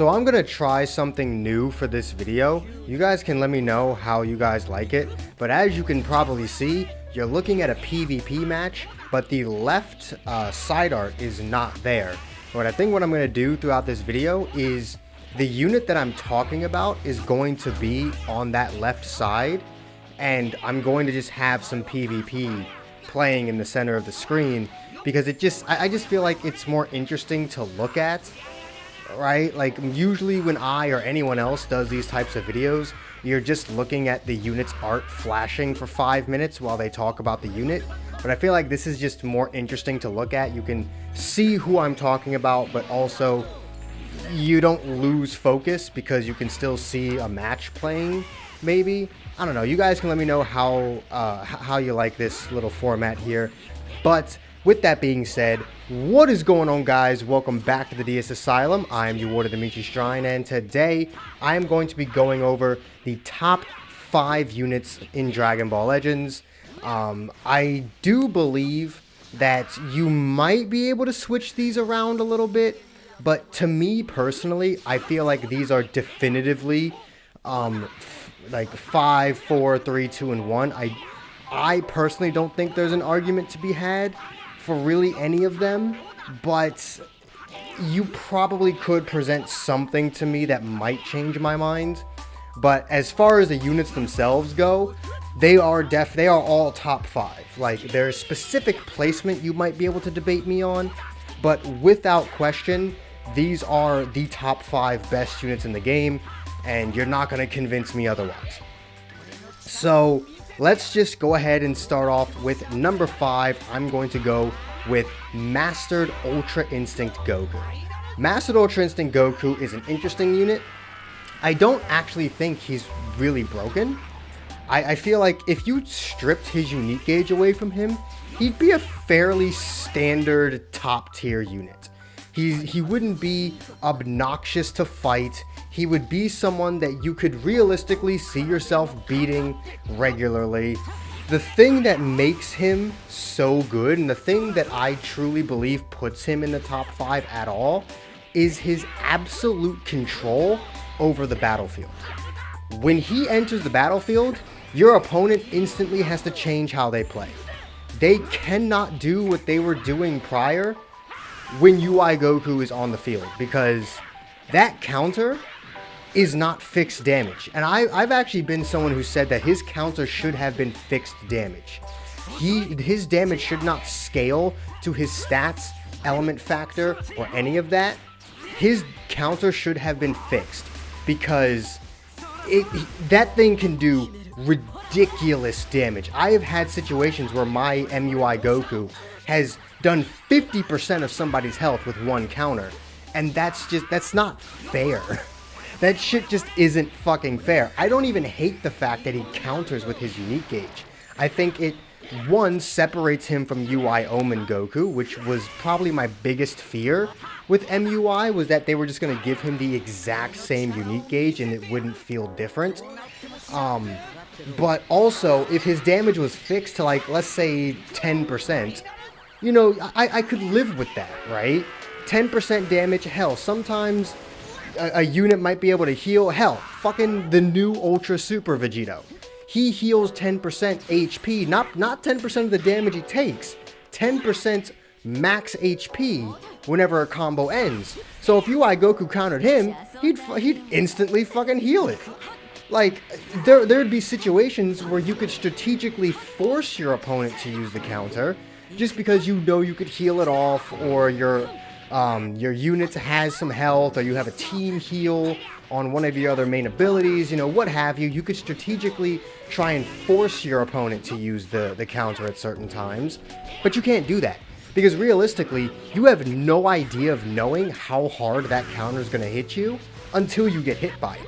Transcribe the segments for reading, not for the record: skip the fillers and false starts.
So I'm gonna try something new for this video. You guys can let me know how you guys like it, but as you can probably see, you're looking at a PvP match, but the left side art is not there. What I think what I'm gonna do throughout this video is the unit that I'm talking about is going to be on that left side, and I'm going to just have some PvP playing in the center of the screen because I just feel like it's more interesting to look at. Right? Like usually when I or anyone else does these types of videos, you're just looking at the unit's art flashing for 5 minutes while they talk about the unit. But I feel like this is just more interesting to look at. You can see who I'm talking about, but also you don't lose focus because you can still see a match playing, maybe. I don't know. You guys can let me know how you like this little format here. But with that being said, what is going on, guys? Welcome back to the DS Asylum. I am your Warder Dimitri Shrine, and today I am going to be going over the top 5 units in Dragon Ball Legends. I do believe that you might be able to switch these around a little bit, but to me personally, I feel like these are definitively like 5, 4, 3, 2, and 1. I personally don't think there's an argument to be had for really any of them, but you probably could present something to me that might change my mind. But as far as the units themselves go, they are all top 5. Like, there's specific placement you might be able to debate me on, but without question, these are the top 5 best units in the game, and you're not going to convince me otherwise. So let's just go ahead and start off with number 5. I'm going to go with Mastered Ultra Instinct Goku. Mastered Ultra Instinct Goku is an interesting unit. I don't actually think he's really broken. I feel like if you stripped his unique gauge away from him, he'd be a fairly standard top tier unit. He wouldn't be obnoxious to fight. He would be someone that you could realistically see yourself beating regularly. The thing that makes him so good, and the thing that I truly believe puts him in the top 5 at all, is his absolute control over the battlefield. When he enters the battlefield, your opponent instantly has to change how they play. They cannot do what they were doing prior when UI Goku is on the field, because that counter is not fixed damage. And I've actually been someone who said that his counter should have been fixed damage. His damage should not scale to his stats, element factor, or any of that. His counter should have been fixed, because that thing can do ridiculous damage. I have had situations where my MUI Goku has done 50% of somebody's health with one counter, and that's not fair. That shit just isn't fucking fair. I don't even hate the fact that he counters with his unique gauge. I think it, one, separates him from UI Omen Goku, which was probably my biggest fear with MUI, was that they were just going to give him the exact same unique gauge and it wouldn't feel different. But also, if his damage was fixed to, like, let's say 10%, you know, I could live with that, right? 10% damage, hell, sometimes a unit might be able to heal. Hell, fucking the new Ultra Super Vegeta. He heals 10% HP, not 10% of the damage he takes, 10% max HP whenever a combo ends. So if UI Goku countered him, he'd instantly fucking heal it. Like, there'd be situations where you could strategically force your opponent to use the counter, just because you know you could heal it off, or your unit has some health, or you have a team heal on one of your other main abilities, you know, what have you. You could strategically try and force your opponent to use the counter at certain times, but you can't do that, because realistically, you have no idea of knowing how hard that counter is going to hit you until you get hit by it.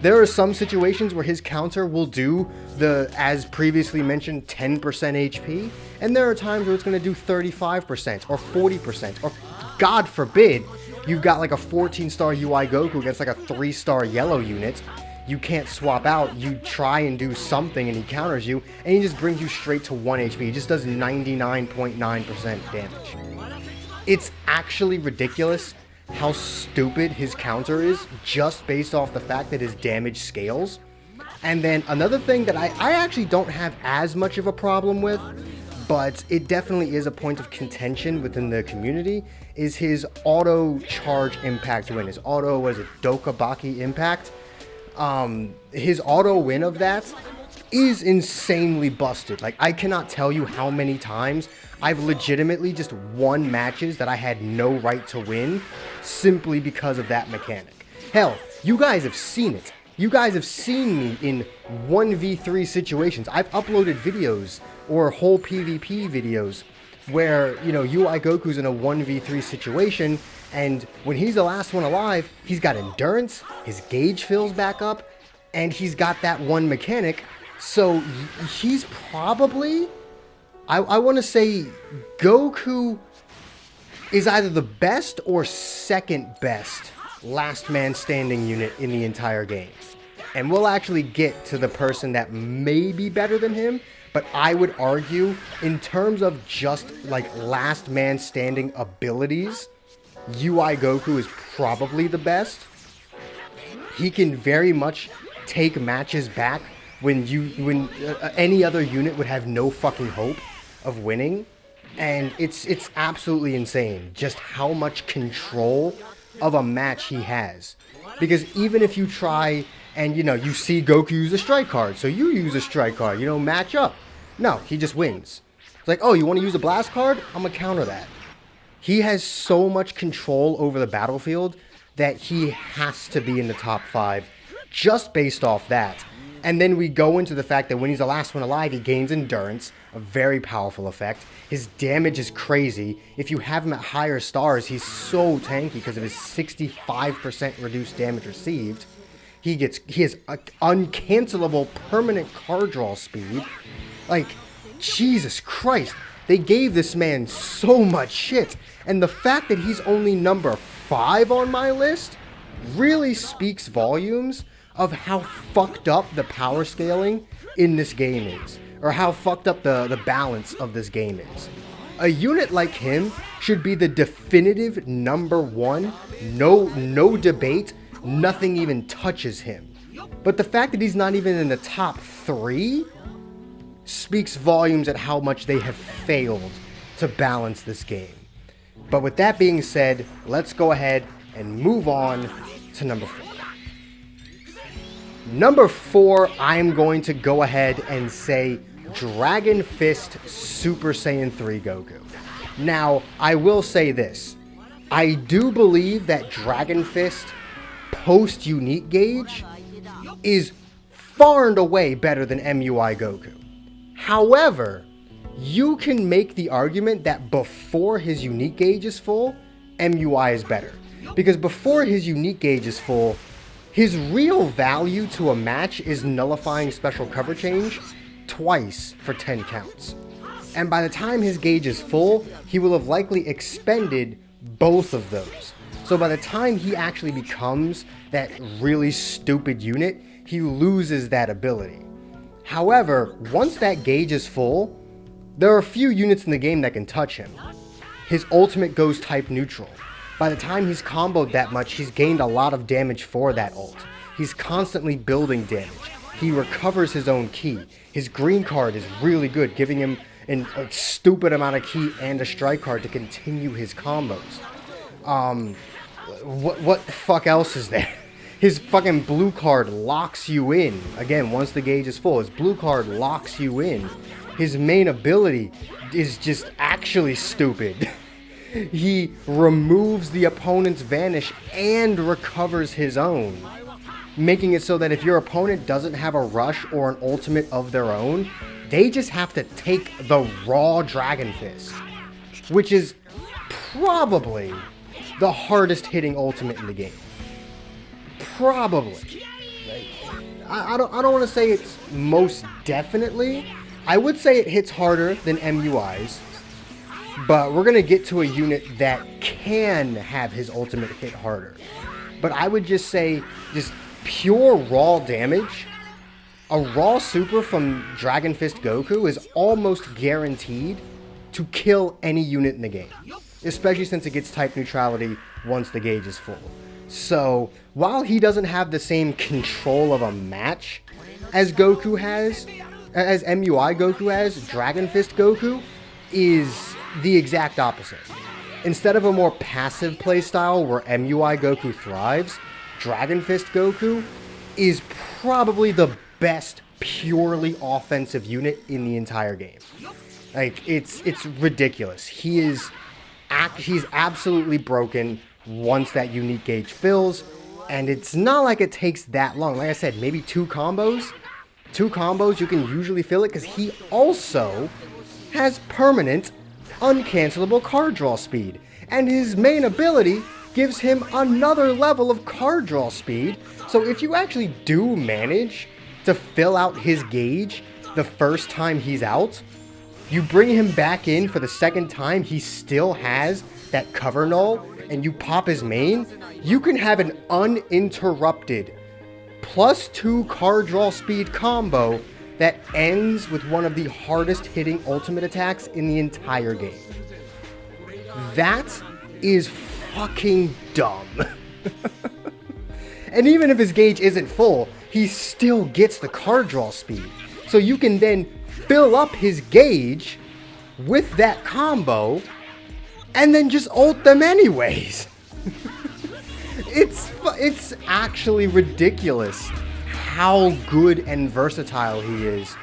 There are some situations where his counter will do the, as previously mentioned, 10% HP, and there are times where it's going to do 35% or 40%, or God forbid, you've got like a 14-star UI Goku against like a 3-star yellow unit. You can't swap out, you try and do something and he counters you, and he just brings you straight to 1 HP. He just does 99.9% damage. It's actually ridiculous how stupid his counter is just based off the fact that his damage scales. And then another thing that I actually don't have as much of a problem with, but it definitely is a point of contention within the community, is his auto charge impact win. His auto, was it Dokabaki impact? His auto win of that is insanely busted. Like, I cannot tell you how many times I've legitimately just won matches that I had no right to win simply because of that mechanic. Hell, you guys have seen it. You guys have seen me in 1v3 situations. I've uploaded videos or whole PvP videos where, you know, UI Goku's in a 1v3 situation, and when he's the last one alive, he's got endurance, his gauge fills back up, and he's got that one mechanic. So he's probably, I want to say Goku is either the best or second best last man standing unit in the entire game. And we'll actually get to the person that may be better than him, but I would argue in terms of just like last man standing abilities, UI Goku is probably the best. He can very much take matches back when any other unit would have no fucking hope of winning. And it's absolutely insane just how much control of a match he has. Because even if you try and, you know, you see Goku use a strike card, so you use a strike card, you know, match up. No, he just wins. It's like, oh, you want to use a blast card? I'm going to counter that. He has so much control over the battlefield that he has to be in the top 5 just based off that. And then we go into the fact that when he's the last one alive, he gains endurance, a very powerful effect. His damage is crazy. If you have him at higher stars, he's so tanky because of his 65% reduced damage received. He has uncancelable permanent card draw speed. Like, Jesus Christ, they gave this man so much shit. And the fact that he's only number 5 on my list really speaks volumes of how fucked up the power scaling in this game is, or how fucked up the balance of this game is. A unit like him should be the definitive number 1, no debate, nothing even touches him. But the fact that he's not even in the top 3 speaks volumes at how much they have failed to balance this game. But with that being said, let's go ahead and move on to number 4. Number 4, I'm going to go ahead and say Dragon Fist Super Saiyan 3 Goku. Now, I will say this. I do believe that Dragon Fist post-unique gauge is far and away better than MUI Goku. However, you can make the argument that before his unique gauge is full, MUI is better. Because before his unique gauge is full, his real value to a match is nullifying special cover change twice for 10 counts. And by the time his gauge is full, he will have likely expended both of those. So by the time he actually becomes that really stupid unit, he loses that ability. However, once that gauge is full, there are a few units in the game that can touch him. His ultimate goes type neutral. By the time he's comboed that much, he's gained a lot of damage for that ult. He's constantly building damage. He recovers his own ki. His green card is really good, giving him a stupid amount of ki and a strike card to continue his combos. What the fuck else is there? His fucking blue card locks you in. Again, once the gauge is full, his blue card locks you in. His main ability is just actually stupid. He removes the opponent's vanish and recovers his own, making it so that if your opponent doesn't have a rush or an ultimate of their own, they just have to take the raw Dragon Fist, which is probably the hardest hitting ultimate in the game. Probably. I don't want to say it's most definitely. I would say it hits harder than MUI's. But we're going to get to a unit that can have his ultimate hit harder. But I would just say, just pure raw damage, a raw super from Dragon Fist Goku is almost guaranteed to kill any unit in the game. especially since it gets type neutrality once the gauge is full. So, while he doesn't have the same control of a match as Goku has, as MUI Goku has, Dragon Fist Goku is the exact opposite. Instead of a more passive playstyle where MUI Goku thrives, Dragon Fist Goku is probably the best purely offensive unit in the entire game. Like, it's ridiculous. He's absolutely broken once that unique gauge fills, and it's not like it takes that long. Like I said, maybe two combos you can usually fill it, because he also has permanent uncancelable card draw speed, and his main ability gives him another level of card draw speed. So if you actually do manage to fill out his gauge the first time he's out, you bring him back in for the second time, he still has that cover null, and you pop his main, you can have an uninterrupted +2 card draw speed combo that ends with one of the hardest hitting ultimate attacks in the entire game. That is fucking dumb. And even if his gauge isn't full, he still gets the card draw speed. So you can then fill up his gauge with that combo and then just ult them anyways. It's actually ridiculous how good and versatile he is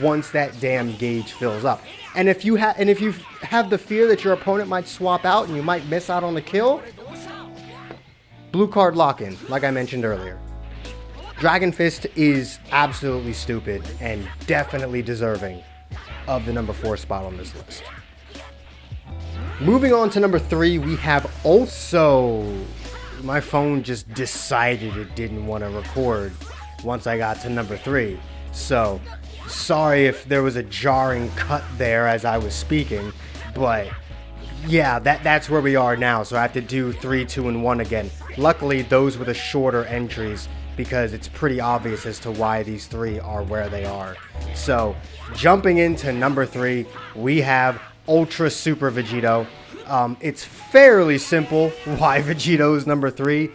once that damn gauge fills up. And if you have the fear that your opponent might swap out and you might miss out on the kill, blue card lock-in, like I mentioned earlier. Dragon Fist is absolutely stupid and definitely deserving of the number 4 spot on this list. Moving on to number 3, we have also... My phone just decided it didn't want to record once I got to number 3. So, sorry if there was a jarring cut there as I was speaking, but yeah, that's where we are now. So I have to do 3, 2, and 1 again. Luckily, those were the shorter entries because it's pretty obvious as to why these 3 are where they are. So, jumping into number 3, we have Ultra Super Vegito. It's fairly simple why Vegito is number 3.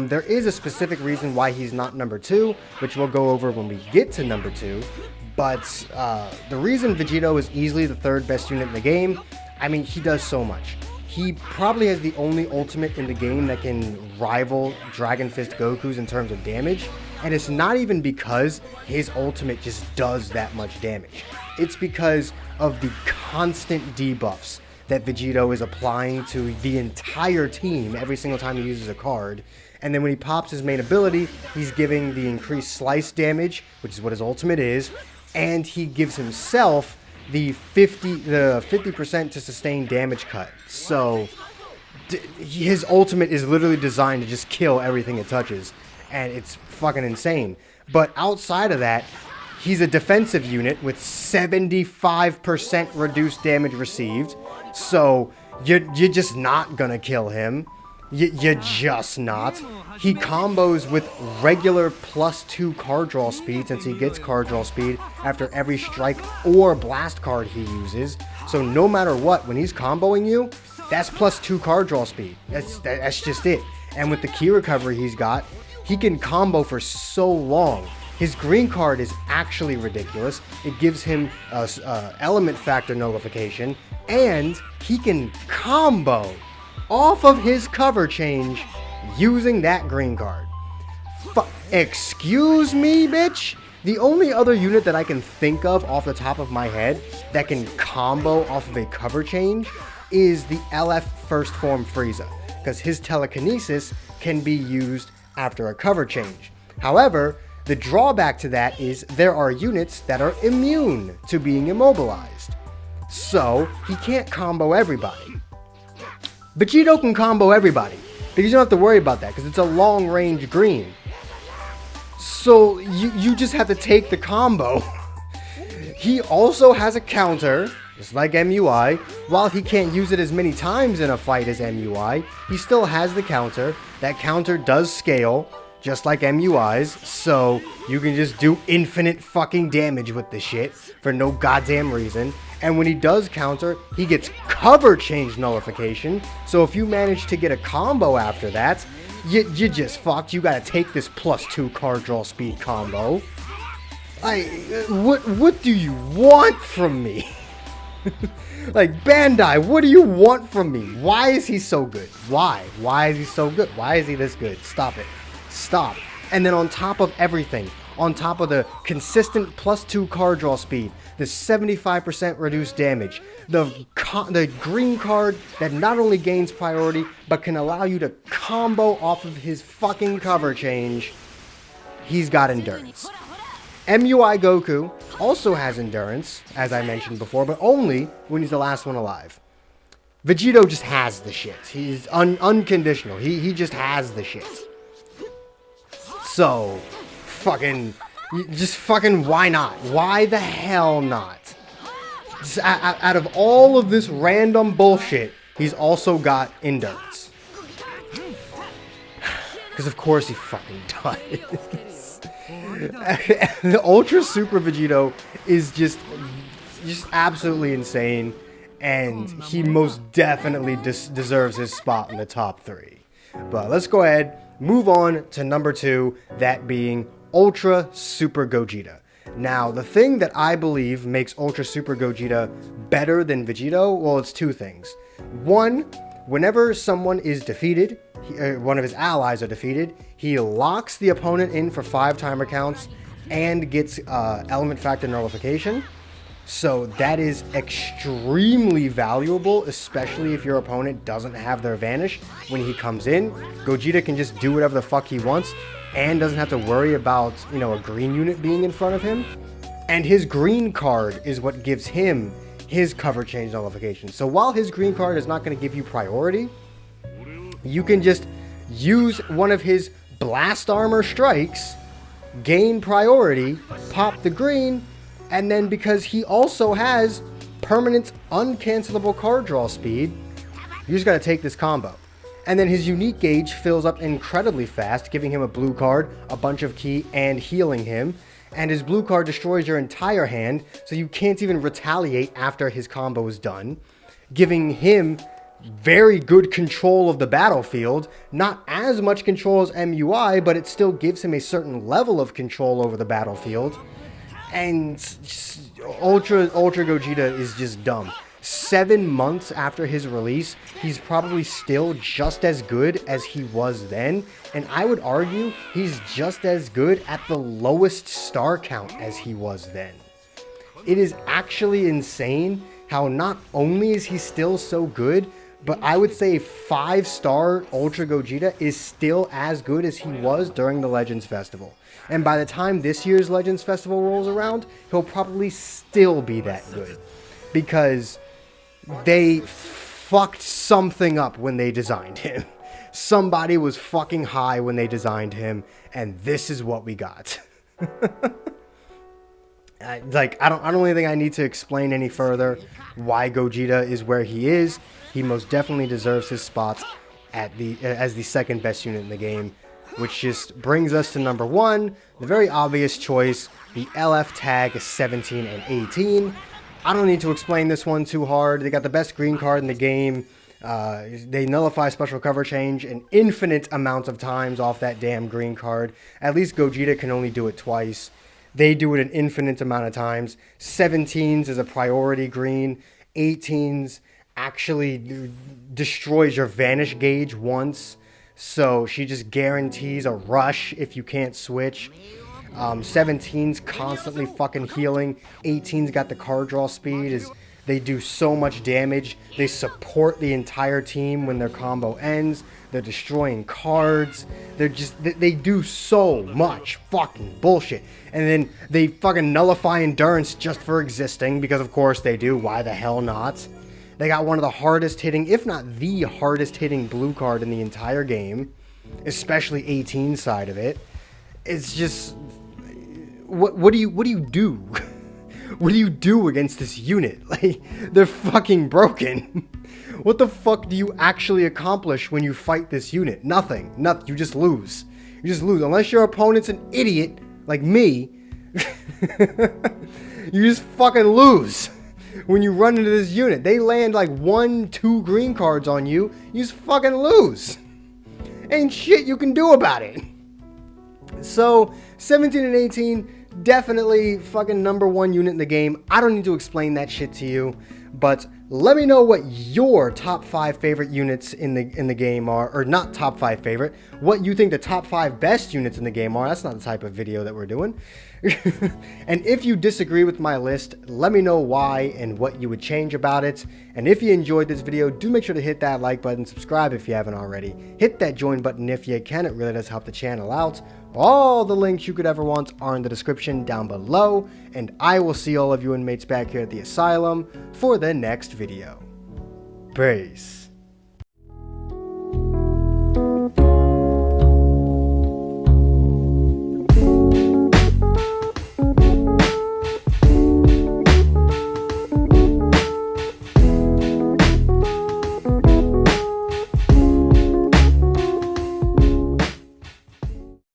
There is a specific reason why he's not number 2, which we'll go over when we get to number 2. But the reason Vegito is easily the 3rd best unit in the game, I mean, he does so much. He probably has the only ultimate in the game that can rival Dragon Fist Goku's in terms of damage. And it's not even because his ultimate just does that much damage. It's because of the constant debuffs that Vegito is applying to the entire team every single time he uses a card. And then when he pops his main ability, he's giving the increased slice damage, which is what his ultimate is, and he gives himself the 50% to sustain damage cut. So his ultimate is literally designed to just kill everything it touches, and it's fucking insane. But outside of that, he's a defensive unit with 75% reduced damage received. So you're just not gonna kill him. You're just not. He combos with regular +2 card draw speed, since he gets card draw speed after every strike or blast card he uses. So no matter what, when he's comboing you, that's +2 card draw speed. That's just it. And with the key recovery he's got, he can combo for so long. His green card is actually ridiculous. It gives him element factor nullification, and he can combo off of his cover change using that green card. Excuse me, bitch? The only other unit that I can think of off the top of my head that can combo off of a cover change is the LF First Form Frieza, because his telekinesis can be used after a cover change. However, the drawback to that is there are units that are immune to being immobilized. So, he can't combo everybody. Vegito can combo everybody, but you don't have to worry about that because it's a long-range green. So, you just have to take the combo. He also has a counter, just like MUI. While he can't use it as many times in a fight as MUI, he still has the counter. That counter does scale, just like MUI's, so you can just do infinite fucking damage with this shit for no goddamn reason. And when he does counter, he gets cover change nullification. So if you manage to get a combo after that, you just fucked. You gotta take this +2 card draw speed combo. What do you want from me? Like, Bandai, what do you want from me? Why is he so good? Why? Why is he so good? Why is he this good? Stop it. Stop. And then on top of everything, on top of the consistent +2 card draw speed, the 75% reduced damage, the green card that not only gains priority, but can allow you to combo off of his fucking cover change, he's got endurance. MUI Goku also has endurance, as I mentioned before, but only when he's the last one alive. Vegeta just has the shit. He's unconditional. He just has the shit. So, just fucking why not? Why the hell not? Just, out of all of this random bullshit, he's also got endurance. Because of course he fucking does. The Ultra Super Vegeta is just absolutely insane, and he most definitely deserves his spot in the top 3. But let's go ahead, move on to number 2, that being Ultra Super Gogeta. Now, the thing that I believe makes Ultra Super Gogeta better than Vegeta, well, it's 2 things. One, whenever someone is defeated, one of his allies are defeated, he locks the opponent in for 5 timer counts and gets element factor nullification. So that is extremely valuable, especially if your opponent doesn't have their vanish. When he comes in, Gogeta can just do whatever the fuck he wants and doesn't have to worry about, a green unit being in front of him. And his green card is what gives him his cover change nullification. So while his green card is not going to give you priority, you can just use one of his blast armor strikes, gain priority, pop the green, and then because he also has permanent uncancelable card draw speed, you just gotta take this combo. And then his unique gauge fills up incredibly fast, giving him a blue card, a bunch of ki, and healing him. And his blue card destroys your entire hand, so you can't even retaliate after his combo is done, giving him very good control of the battlefield. Not as much control as MUI, but it still gives him a certain level of control over the battlefield. And Ultra Gogeta is just dumb. 7 months after his release, he's probably still just as good as he was then. And I would argue he's just as good at the lowest star count as he was then. It is actually insane how not only is he still so good, but I would say 5-star Ultra Gogeta is still as good as he was during the Legends Festival. And by the time this year's Legends Festival rolls around, he'll probably still be that good. Because they fucked something up when they designed him. Somebody was fucking high when they designed him, and this is what we got. I don't really think I need to explain any further why Gogeta is where he is. He most definitely deserves his spot at as the second best unit in the game, which just brings us to number 1, the very obvious choice, the LF tag 17 and 18. I don't need to explain this one too hard. They got the best green card in the game. They nullify special cover change an infinite amount of times off that damn green card. At least Gogeta can only do it twice. They do it an infinite amount of times. 17s is a priority green. 18s actually destroys your vanish gauge once. So she just guarantees a rush if you can't switch. 17's constantly fucking healing. 18's got the card draw speed. They do so much damage. They support the entire team when their combo ends. They're destroying cards. They do so much fucking bullshit. And then they fucking nullify endurance just for existing, because of course they do. Why the hell not? They got one of the hardest hitting, if not the hardest hitting blue card in the entire game, especially 18 side of it. It's just, what do you do? What do you do against this unit? Like, they're fucking broken. What the fuck do you actually accomplish when you fight this unit? Nothing. Nothing. You just lose. You just lose. Unless your opponent's an idiot like me, you just fucking lose. when you run into this unit. They land like 1-2 green cards on you. You just fucking lose. Ain't shit you can do about it. So 17 and 18, definitely fucking #1 unit in the game. I don't need to explain that shit to you, but let me know what your top 5 favorite units in the game are, or not top 5 favorite, what you think the top 5 best units in the game are. That's not the type of video that we're doing. And if you disagree with my list, let me know why and what you would change about it. And if you enjoyed this video, do make sure to hit that like button, subscribe if you haven't already, hit that join button if you can, it really does help the channel out. All the links you could ever want are in the description down below, and I will see all of you inmates back here at the asylum for the next video. Peace.